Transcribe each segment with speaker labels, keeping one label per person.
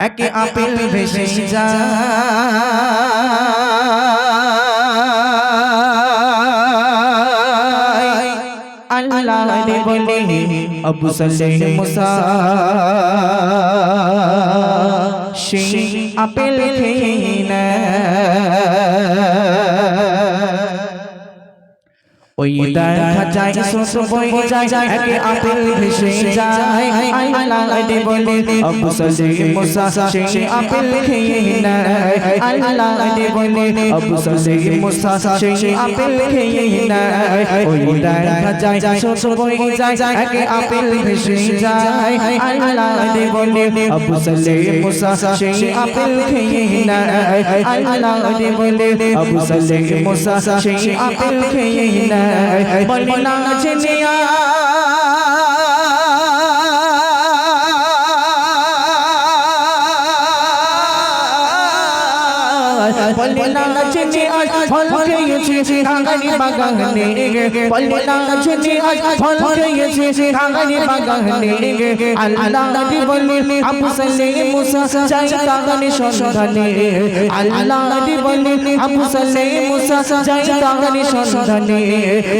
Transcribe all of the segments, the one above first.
Speaker 1: একে আপেল ভেসে যায় আল্লাহ রে বলে আবু সালেহ মুসা সেই আপেল খেয়ে ওই দেখা যায় ছোট বই যায় একে আপেল ভেসে যায় আল্লাহ রে বলে আবু সালেহ মুসা সেই আপেল খেয়ে নেয় আল্লাহ রে বলে আবু সালেহ মুসা সেই আপেল খেয়ে নেয় ওই দেখা যায় ছোট বই যায় একে আপেল ভেসে যায় আল্লাহ রে বলে আবু সালেহ মুসা সেই আপেল খেয়ে নেয় আল্লাহ রে বলে আবু সালেহ মুসা সেই আপেল খেয়ে নেয় বলে না জেনিয়া বলে না জেনে আজ ফল খেয়েছে আঙ্গারি বাগানে বলে না জেনে আজ ফল খেয়েছে আঙ্গারি বাগানে আল্লাহ নবী বলে আবু সালেহ মুসা যাই বাগানে সন্ধানে আল্লাহ নবী বলে আবু সালেহ মুসা যাই বাগানে সন্ধানে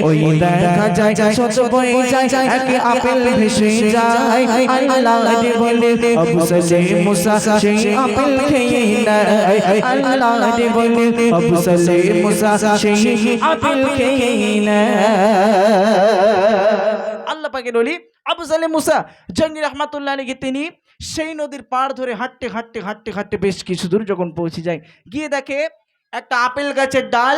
Speaker 1: ওই দেখা যায় ছোট বই যায় একে আপেল ভেসে যায় আল্লাহ নবী বলে আবু সালেহ মুসা সেই আপেল খেয়ে নেয় আল্লাহ নবী বলে আবু সালেহ মুসা সেই আপেল খেয়ে নেয় আল্লাহ পাকের ওলি আবু সালেহ মুসা জঙ্গি রহমাতুল্লাহ আলাইহি তিনি সেই নদীর পাড় ধরে হাঁটতে হাঁটতে হাঁটতে হাঁটতে বেশ কিছু দূর যখন পৌঁছে যায় গিয়ে দেখে একটা আপেল গাছের ডাল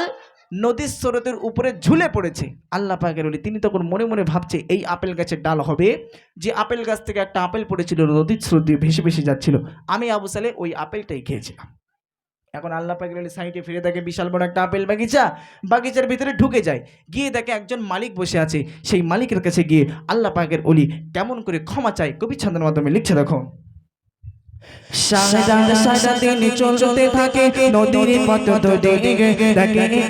Speaker 1: নদীর স্রোতের উপরে ঝুলে পড়েছে। আল্লাহ পাকের ওলি তিনি তখন মনে মনে ভাবছে এই আপেল গাছের ডাল হবে যে আপেল গাছ থেকে একটা আপেল পড়েছিল নদীর স্রোত দিয়ে ভেসে ভেসে যাচ্ছিল, আমি আবু সালেহ ওই আপেলটাই খেয়েছিলাম। এখন আল্লাহ পাকের ওলি সাইডে ফিরে দেখে বিশাল বড় একটা আপেল বাগিচার ভিতরে ঢুকে যায়, গিয়ে দেখে একজন মালিক বসে আছে। সেই মালিকের কাছে গিয়ে আল্লাহ পাকের ওলি কেমন করে ক্ষমা চায় কবি ছন্দের মাধ্যমে লিখছে দেখো। সারা দিন চলতে থাকে নদীর পথ ধরে দেখে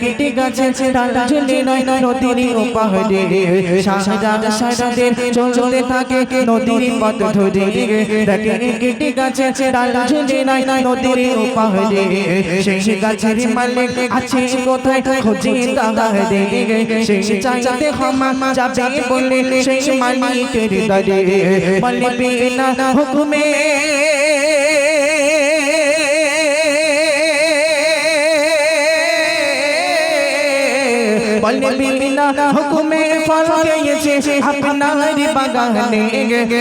Speaker 1: একটি গাছে ডাল ঝুলে নয় নদীর ওপারে সারা দিন চলতে থাকে নদীর পথ ধরে দেখে একটি গাছে ডাল ঝুলে নয় নদীর ওপারে সেই গাছের মালিক আছে কোথায় খোঁজে তাহারে সেই চাইতে ক্ষমা যাবে বলে সেই মালিকের দরে বলে বিনা হুকুমে বলে বিনা হুকুমে ফল খেয়েছে আপনার বাগানে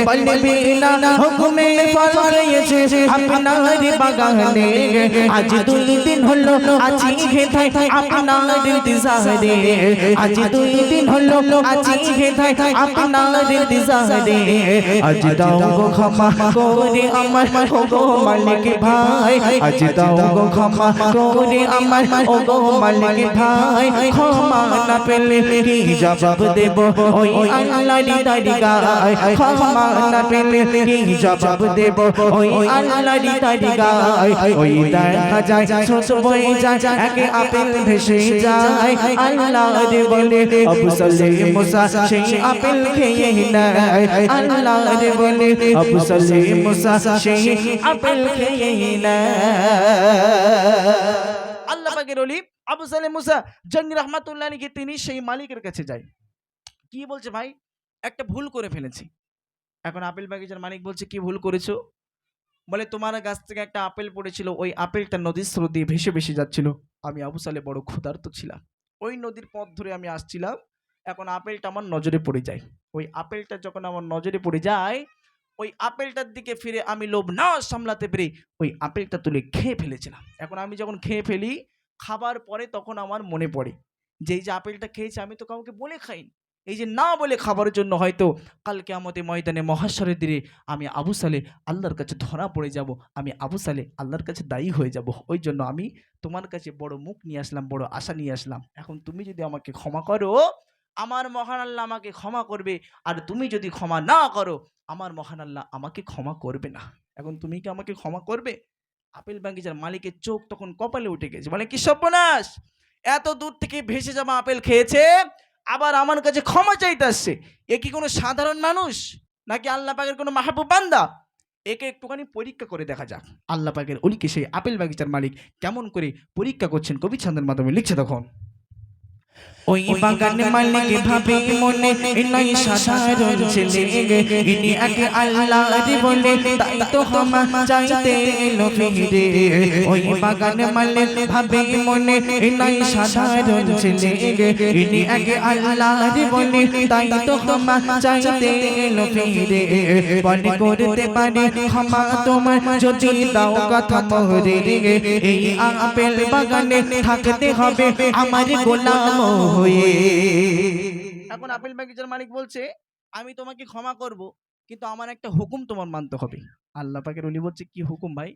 Speaker 1: বলে বিনা হুকুমে ফল খেয়েছে আপনার বাগানে আজ 2 দিন হলো আছি খেতাই আপনার ইন্তজারে আজ 2 দিন হলো আছি খেতাই আপনার ইন্তজারে আজ দাও গো ক্ষমা করে আমার গো মালিক ভাই আজ দাও গো ক্ষমা করে আমার গো মালিক ভাই ক্ষমা না পেলে কি জবাব দেব ওই আল্লাহর দরগায় ক্ষমা না পেলে কি জবাব দেব ওই আল্লাহর দরগায় ওই দেখা যায় ছোট বই যায় একে আপেল ভেসে যায় আল্লাহ রে বলে আবু সালেহ মুসা সেই আপেল খেয়ে নেয় আল্লাহ রে বলে আবু সালেহ মুসা সেই আপেল খেয়ে নেয়। আল্লাহ পাকের ওলি আবু সালেহ মুসা জঙ্গি রহমাতুল্লাহ আলাইহি তিনি সেই মালিকের কাছে যায়, কি বলছে ভাই একটা ভুল করে ফেলেছি। এখন আপেল বাগিচার মালিক বলছে কি ভুল করেছো? বলে তোমার গাছ থেকে একটা আপেল পড়েছিল, ওই আপেলটা নদীর স্রোত দিয়ে ভেসে ভেসে যাচ্ছিল, আমি আবু সালেহ বড় ক্ষুধার্ত ছিলাম, ওই নদীর পথ ধরে আমি আসছিলাম, এখন আপেলটা আমার নজরে পড়ে যায়, ওই আপেলটা যখন আমার নজরে পড়ে যায় ওই আপেলটার দিকে ফিরে আমি লোভ না সামলাতে পেরে ওই আপেলটা তুলে খেয়ে ফেলেছিলাম। এখন আমি যখন খেয়ে ফেলি খাবার পরে তখন আমার মনে পড়ে যে এই যে আপেলটা খেয়েছি আমি তো কাউকে বলে খাইনি, এই যে না বলে খাবারের জন্য হয়তো কাল কিয়ামতের ময়দানে মহাশরের দিনে আমি আবু সালেহ আল্লাহর কাছে ধরা পড়ে যাব, আমি আবু সালেহ আল্লাহর কাছে দায়ী হয়ে যাব, ওই জন্য আমি তোমার কাছে বড় মুখ নিয়ে আসলাম, বড় আশা নিয়ে আসলাম। এখন তুমি যদি আমাকে ক্ষমা করো আমার মহান আল্লাহ আমাকে ক্ষমা করবে, আর তুমি যদি ক্ষমা না করো আমার মহান আল্লাহ আমাকে ক্ষমা করবে না। এখন তুমি কি আমাকে ক্ষমা করবে? আপেল বাগিচার মালিকের চোখ তখন কপালে উঠে গেছে, বলে কি সর্বনাশ, এত দূর থেকে ভেসে যাওয়া আপেল খেয়েছে আবার আমার কাছে ক্ষমা চাইতে আসছে, এ কি কোনো সাধারণ মানুষ নাকি আল্লাহ পাকের কোনো মাহবুব বান্দা? একে একটুখানি পরীক্ষা করে দেখা যাক আল্লাহ পাকের অলিকে সেই আপেল বাগিচার মালিক কেমন করে পরীক্ষা করছেন কবি ছন্দের মাধ্যমে লিখছে তখন।
Speaker 2: ওই বাগান মালিক ভাবে মনে নাই সাধারণ ছেলে ইনি আগে আল্লাহর বলে তাই তো ক্ষমা চাইতে এলো ফিরে। ওই বাগান মালিক ভাবে মনে নাই সাধারণ ছেলে ইনি আগে আল্লাহর বলে তাই তো ক্ষমা চাইতে এলো ফিরে। মনে করতে পারে ক্ষমা তোমার যদি দাও কথা মোহরে এই আপেল বাগানে থাকতে হবে আমার গোলাম হয়ে।
Speaker 1: এখন আপেল বাগিচার মালিক বলছে আমি তোমাকে ক্ষমা করব, কিন্তু আমার একটা হুকুম তোমার মানতে হবে। আল্লাহ পাকের ওলি বলছে কি হুকুম ভাই?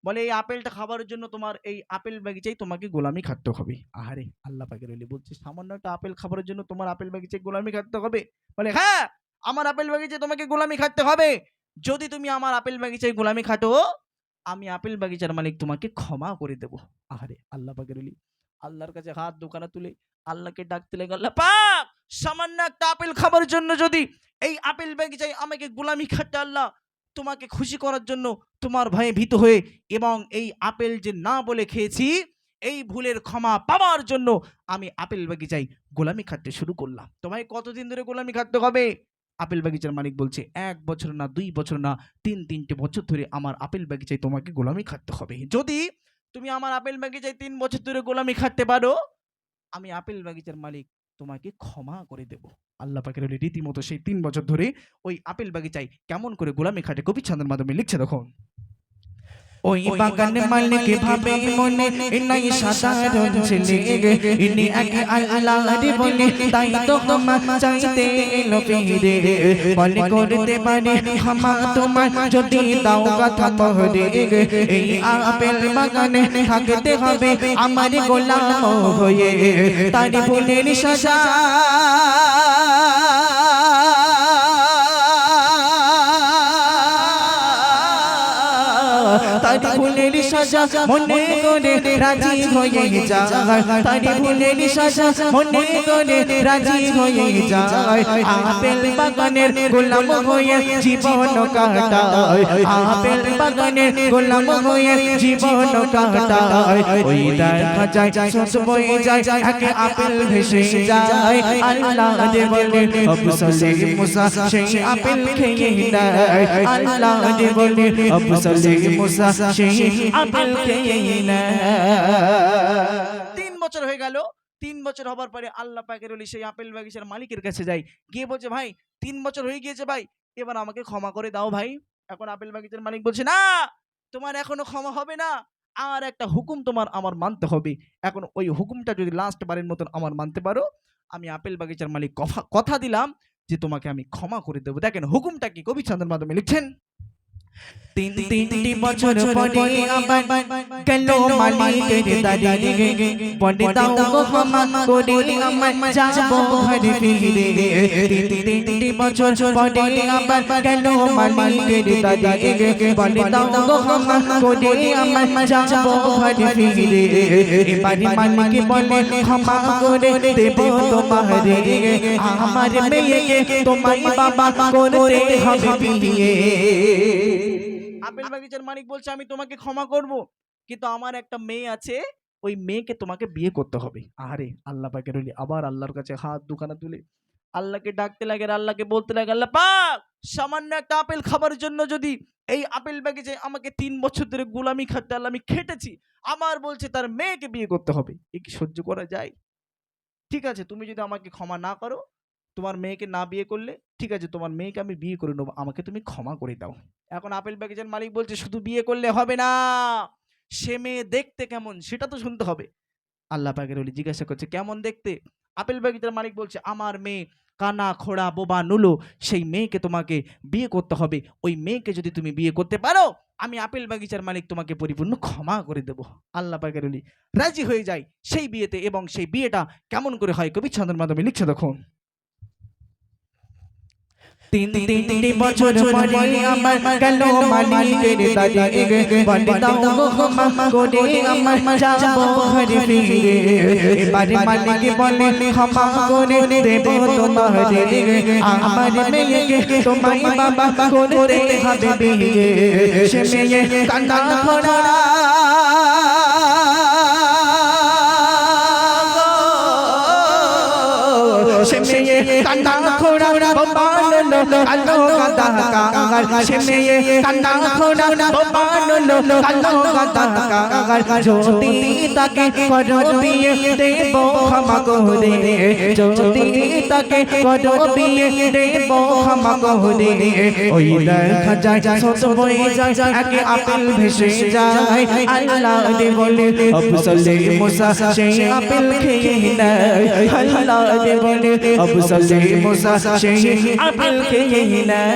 Speaker 1: বলে এই আপেলটা খাবারের জন্য তোমার এই আপেল বাগিচায় তোমাকে গোলামি খাটতে হবে। আহারে, আল্লাহ পাকের ওলি বলছে সামান্য একটা আপেল খাবারের জন্য তোমার আপেল বাগিচায় গোলামি খাটতে হবে? বলে হ্যাঁ, আমার আপেল বাগিচায় তোমাকে গোলামি খাটতে হবে। যদি তুমি আমার আপেল বাগিচায় গোলামি খাটো, আমি আপেল বাগিচার মালিক তোমাকে ক্ষমা করে দেব। আহারে, আল্লাহ পাকের ওলি আল্লাহর কাছে হাত দোকানা তুলে আল্লাহকে ডাকতে লেগে, আল্লাহ পাক, সামান্য একটা আপেল খাবার জন্য যদি এই আপেল বাগিচায় আমাকে গোলামি খাটতে, আল্লাহ তোমাকে খুশি করার জন্য তোমার ভয়ে ভীত হয়ে এবং এই আপেল যে না বলে খেয়েছি এই ভুলের ক্ষমা পাওয়ার জন্য আমি আপেল বাগিচায় গোলামি খাটতে শুরু করলাম। তো ভাই কতদিন ধরে গোলামি খাটতে হবে? আপেল বাগিচার মালিক বলছে 1 বছর না 2 বছর না 3-3টে বছর ধরে আমার আপেল বাগিচায় তোমাকে গোলামি খাটতে হবে। যদি তুমি আমার আপেল বাগিচায় 3 বছর ধরে গোলামি খাটতে পারো, আমি আপেল বাগিচার মালিক তোমাকে ক্ষমা করে দেব। আল্লাহ পাকের ওলি রীতিমতো সেই 3 বছর ধরে ওই আপেল বাগিচায় কেমন করে গোলামি খাটে কবি ছন্দের মাধ্যমে লিখছে দেখুন।
Speaker 2: ওই বাগান মালিক ভাবে মনে নাই সাধারণ ছেলে ইনি আগে আল্লাহর বলে তাই তো ক্ষমা চাইতে এলো ফিরে। বলে করতে পারে ক্ষমা তোমার যদি দাও কথা মোহরে এই আপেল বাগানে থাকতে হবে আমার গোলাম হয়ে। তার ভুলের সাজা তারি ভুলের সাজা মনে করে রাজি হয়ে যায়। তারি ভুলের সাজা মনে করে রাজি হয়ে যায়। আপেল বাগানের গোলাম হয়ে জীবন কাটায়। আপেল বাগানের গোলাম হয়ে জীবন কাটায়। ওই দেখা যায় সব বয়ে যায় একে আপেল ভেসে যায়। আল্লাহ দে বলে অবসলে মুসা সেই আপেল খেয়ে নেয়। আল্লাহ দে বলে অবসলে মুসা সেই আপেল খেয়ে নেয়।
Speaker 1: 3 বছর হয়ে গেল। 3 বছর হবার পরে আল্লাহ পাকের ওলি সেই আপেল বাগিচার মালিকের কাছে যায়, গিয়ে বলছে ভাই 3 বছর হয়ে গিয়েছে ভাই, এবার আমাকে ক্ষমা করে দাও ভাই। এখন আপেল বাগিচার মালিক বলছে না, তোমার এখনো ক্ষমা হবে না, আর একটা হুকুম তোমার আমার মানতে হবে। এখন ওই হুকুমটা যদি লাস্ট বারের মতন আমার মানতে পারো, আমি আপেল বাগিচার মালিক কথা দিলাম যে তোমাকে আমি ক্ষমা করে দেবো। দেখেন হুকুমটা কি কবি ছন্দের মাধ্যমে লিখছেন।
Speaker 2: 3 বছর পরে আবার গেল মালিকের দাঁড়িয়ে বলে দাও গো ক্ষমা করে আমার যাবো ঘরে ফিরে। 3 বছর পরে আবার গেল মালিকের দাঁড়িয়ে বলে দাও গো ক্ষমা করে আমার যাবো ঘরে ফিরে। এবারে মালিক বলে ক্ষমা করে দেব তোমারে আমার মেয়েকে তোমার বাবা করতে হবে বিয়ে।
Speaker 1: আপেল বাগিচার মালিক বলছে আমি তোমাকে ক্ষমা করব, কিন্তু আমার একটা মেয়ে আছে, ওই মেয়েকে তোমাকে বিয়ে করতে হবে। আরে, আল্লাহ পাকের ওলি আবার আল্লাহর কাছে হাত দুখানা তুলে আল্লাহকে ডাকতে লাগে, আল্লাহকে বলতে লাগে, আল্লাহ পাক, সামান্য একটা আপেল খাবার জন্য যদি এই আপেল বাগিচায় আমাকে 3 বছর ধরে গোলামি খাটতে আল্লাহ আমি খেটেছি, আমার বলছে তার মেয়েকে বিয়ে করতে হবে, এ কি সহ্য করা যায়? ঠিক আছে, তুমি যদি আমাকে ক্ষমা না করো, তোমার মেয়েকে না বিয়ে করলে ঠিক আছে, তোমার মেয়েকে আমি বিয়ে করে নেবো, আমাকে তুমি ক্ষমা করে দাও। এখন আপেল বাগিচার মালিক বলছে শুধু বিয়ে করলে হবে না, সে মেয়ে দেখতে কেমন সেটা তো শুনতে হবে। আল্লাহ পাকের ওলি জিজ্ঞাসা করছে কেমন দেখতে? আপেল বাগিচার মালিক বলছে আমার মেয়ে কানা খোড়া বোবা নুলো, সেই মেয়েকে তোমাকে বিয়ে করতে হবে। ওই মেয়েকে যদি তুমি বিয়ে করতে পারো, আমি আপেল বাগিচার মালিক তোমাকে পরিপূর্ণ ক্ষমা করে দেব। আল্লাহ পাকের ওলি রাজি হয়ে যায় সেই বিয়েতে, এবং সেই বিয়েটা কেমন করে হয় কবি ছন্দের মাধ্যমে লিখছে দেখুন।
Speaker 2: তিনটি বছর পরে আমার গেল মালিকের দাঁড়িয়ে বলে দাও গো ক্ষমা করে আমার যাব ঘরে ফিরে এবারে মালিক বলে ক্ষমা করে দেব তোমারে আমার মেয়েকে তোমায় বাবা করতে হবে বিয়ে সে মেয়ে কান্না খোড়া সে মেয়ে কান্না খোড়া বানালো কালো গাদা কাগার সে মেয়ে কান্না খোড়া বানালো কালো গাদা কাগার যদি তাকে করো বিয়ে দেব ক্ষমা করে যদি তাকে করো বিয়ে দেব ক্ষমা করে ওই দেখা যায় সত বয়ে যায় একে আপেল ভেসে যায় আল্লাহ রে বলে আফসলে মুসা সেই আপেল খেয়ে নেয় আল্লাহ রে বলে আফসলে মুসা সেই আপেল খেয়ে নেয়।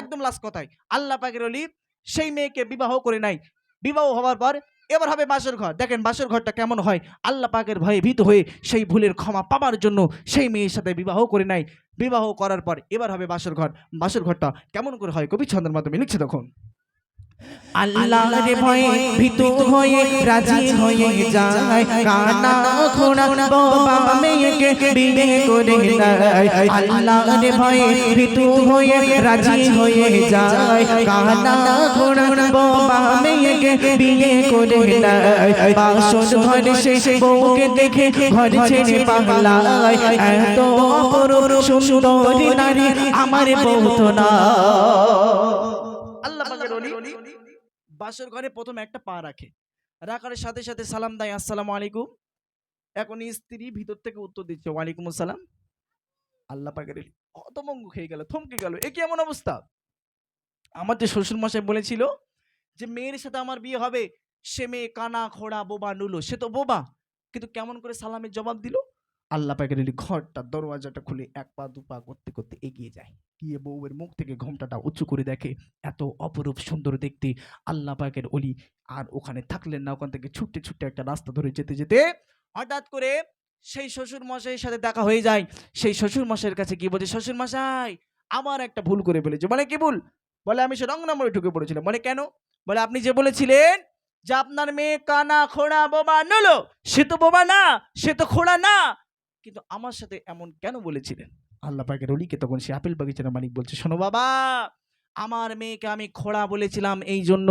Speaker 1: একদম লাস্ট কথাই আল্লাহ পাকের ওলি সেই মেয়েকে বিবাহ করে নাই। বিবাহ হওয়ার পর এবার হবে বাসর ঘর। দেখেন বাসর ঘরটা কেমন হয়। আল্লাহ পাকের ভয়ে ভীত হয়ে সেই ভুলের ক্ষমা পাবার জন্য সেই মেয়ের সাথে বিবাহ করে নাই। বিবাহ করার পর এবার হবে বাসর ঘর। বাসর ঘরটা কেমন করে হয় কবি ছন্দের মাধ্যমে লিখছে তখন
Speaker 2: আল্লাহর ভয়ে ভীত হয়ে রাজি হয়ে যায় কানা খোড়া বাবা মেয়েকে বিয়ে করে নেয় আল্লাহর ভয়ে ভীত হয়ে রাজি হয়ে যায় কানা খোড়া বাবা মেয়েকে বিয়ে করে নেয় বাসর ঘরে সে বউকে দেখে ঘর ছেড়ে পালায় এত অপরূপ সুন্দরী নারী আমার বউ তো না।
Speaker 1: আল্লাহ পাকের ওলি বাসর ঘরে প্রথম একটা পা রাখে। রাখার সাথে সাথে সালাম দেয় আসসালামু আলাইকুম। এখন স্ত্রী ভিতর থেকে উত্তর দিচ্ছে ওয়ালাইকুম আসসালাম। আল্লাহ পাকের ওলি হতভম্ব খেয়ে গেল, থমকে গেল। এ কি এমন অবস্থা? আমার যে শ্বশুর মশাই বলেছিল যে মেয়ের সাথে আমার বিয়ে হবে, সে মেয়ে কানা খোড়া বোবা নুলো, সে তো বোবা, কিন্তু কেমন করে সালামের জবাব দিল? আল্লাহ পাকের ওলি ঘরটা দরওয়াজাটা খুলে এক পা দু পা করতে করতে এগিয়ে যায়। গিয়ে বউয়ের মুখ থেকে ঘোমটাটা উঁচু করে দেখে এত অপরূপ সুন্দর দেখতে। আল্লাহ পাকের ওলি আর ওখানে থাকলেন না। ওখান থেকে ছুটতে ছুটতে একটা রাস্তা ধরে যেতে যেতে হঠাৎ করে সেই শ্বশুর মশাইয়ের সাথে দেখা হয়ে যায়। সেই শ্বশুর মশাইয়ের কাছে গিয়ে বলছে শ্বশুর মশাই আমার একটা ভুল করে ফেলেছে। বলে কি ভুল? বলে আমি সে রং নম্বরে ঢুকে পড়েছিলাম। বলে কেন? বলে আপনি যে বলেছিলেন যে আপনার মেয়ে কানা খোড়া বোবা নলো, সে তো বোবা না, সে তো খোড়া না, কিন্তু আমার সাথে এমন কেন বলেছিলেন? আল্লাহ পাকের ওলিকে তখন সে আপেল বাগিচার মালিক বলছে শোনো বাবা, আমার মেয়েকে আমি খোড়া বলেছিলাম এই জন্য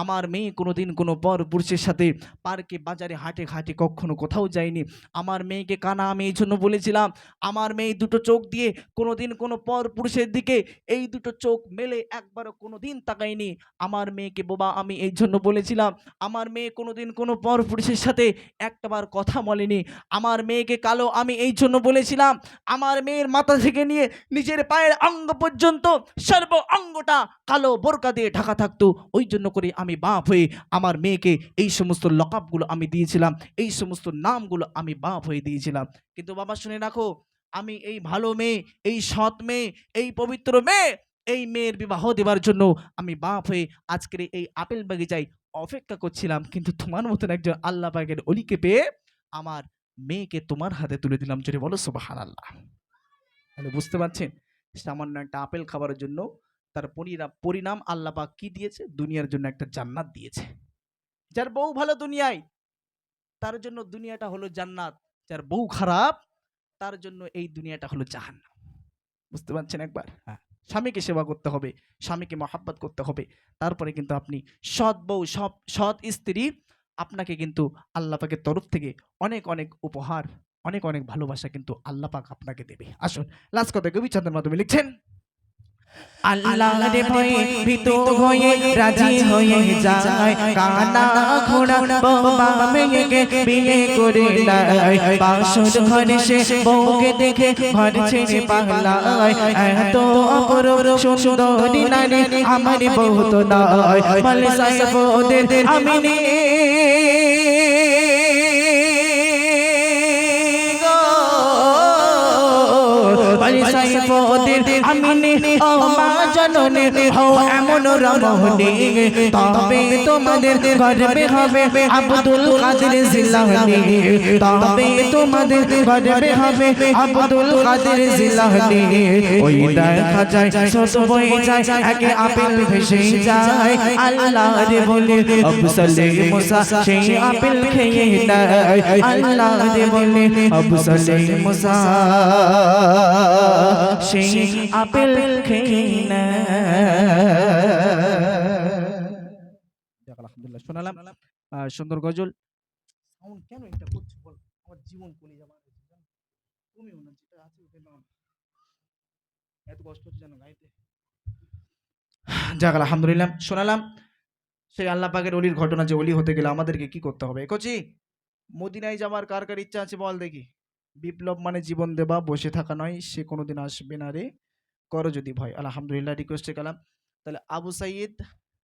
Speaker 1: আমার মেয়ে কোনোদিন কোনো পর পুরুষের সাথে পার্কে বাজারে হাটে ঘাটে কখনো কোথাও যায়নি। আমার মেয়েকে কানা আমি এই জন্য বলেছিলাম আমার মেয়ে দুটো চোখ দিয়ে কোনোদিন কোনো পর পুরুষের দিকে এই দুটো চোখ মেলে একবারও কোনোদিন তাকায়নি। আমার মেয়েকে বোবা আমি এই জন্য বলেছিলাম আমার মেয়ে কোনোদিন কোনো পর পুরুষের সাথে একটাবার কথা বলেনি। আমার মেয়েকে কালো আমি এই জন্য বলেছিলাম আমার মেয়ের মাথা থেকে নিয়ে নিজের পায়ের অঙ্গ পর্যন্ত সর্ব অঙ্গটা কালো বোরকা দিয়ে ঢাকা থাকতো। ওই জন্য করে আমি বাপ হয়ে আমার মেয়েকে এই সমস্ত লকআপগুলো আমি দিয়েছিলাম, এই সমস্ত নামগুলো আমি বাপ হয়ে দিয়েছিলাম। কিন্তু বাবা শুনে রাখো, আমি এই ভালো মেয়ে, এই সৎ মেয়ে, এই পবিত্র মেয়ে, এই মেয়ের বিবাহ দেওয়ার জন্য আমি বাপ হয়ে আজকের এই আপেল বাগিচায় অপেক্ষা করছিলাম। কিন্তু তোমার মতন একজন আল্লাহ পাকের ওলিকে পেয়ে আমার মেয়েকে তোমার হাতে তুলে দিলাম। জোরে বলো সুবহানাল্লাহ। তাহলে বুঝতে পারছেন সামান্য একটা আপেল খাবারের জন্য তার পরিণাম আল্লাহ পাক কি দিয়েছে? দুনিয়ার জন্য একটা জান্নাত দিয়েছে। যার বউ ভালো দুনিয়ায় তার জন্য দুনিয়াটা হলো জান্নাত, যার বউ খারাপ তার জন্য এই দুনিয়াটা হলো জাহান্নাম। বুঝতে পারছেন একবার? হ্যাঁ, স্বামীকে সেবা করতে হবে, স্বামীকে মহাব্বত করতে হবে, তারপরে কিন্তু আপনি সৎ বউ সৎ স্ত্রী আপনাকে কিন্তু আল্লাহ পাকের তরফ থেকে অনেক অনেক উপহার, অনেক অনেক ভালোবাসা কিন্তু আল্লাহ পাক আপনাকে দেবে। আসুন লাস্ট কথা কবি ছন্দের মাধ্যমে লিখছেন
Speaker 2: আল্লাহর ভয়ে ভীত হয়ে রাজি হয়ে যায় কানা খোড়া বাবা মেয়েকে বিয়ে করে নেয় বাসর ঘরে সে বউকে দেখে ঘর ছেড়ে পালায় এত অপরূপ সুন্দরী নারী আমার বউ তো নয়। বলে সাইফুদ্দিন আমিনী বলি সাইফুদ্দিন আমিনী ও মা জননী হও এমন রমণী তবে তোমাদের গর্বে হবে আব্দুল কাদের জিলানী তবে তোমাদের গর্বে হবে আব্দুল কাদের জিলানী ওই দেখা যায় ছোট বই যায় একে আপেল ভেসে যায় আল্লাহ রে বলে আফসলে মুসা সেই আপেল খেয়ে নেয় আল্লাহ রে বলে আফসলে মুসা সেই আপেল খেয়ে নেয়।
Speaker 1: আলহামদুলিল্লাহ শোনালাম সুন্দর গজল। সাউন্ড কেন এটা করছো বল, আমার জীবন কলি যাবে তুমিও না যেটা আছে ওটা নাও, এত কষ্ট হচ্ছে জানো গাইতে। যাক আলহামদুলিল্লাহ শোনালাম সেই আল্লাহ পাকের অলির ঘটনা, যে অলি হতে গেলে আমাদেরকে কি করতে হবে। কচি মদিনায় যাওয়ার কার কার ইচ্ছা আছে বল দেখি। বিপ্লব মানে জীবন দেবা, বসে থাকা নয়, সে কোনোদিন আসবে না রে, করো যদি ভয়। আলহামদুলিল্লাহ রিকোয়েস্টে গেলাম। তাহলে আবু সাইদ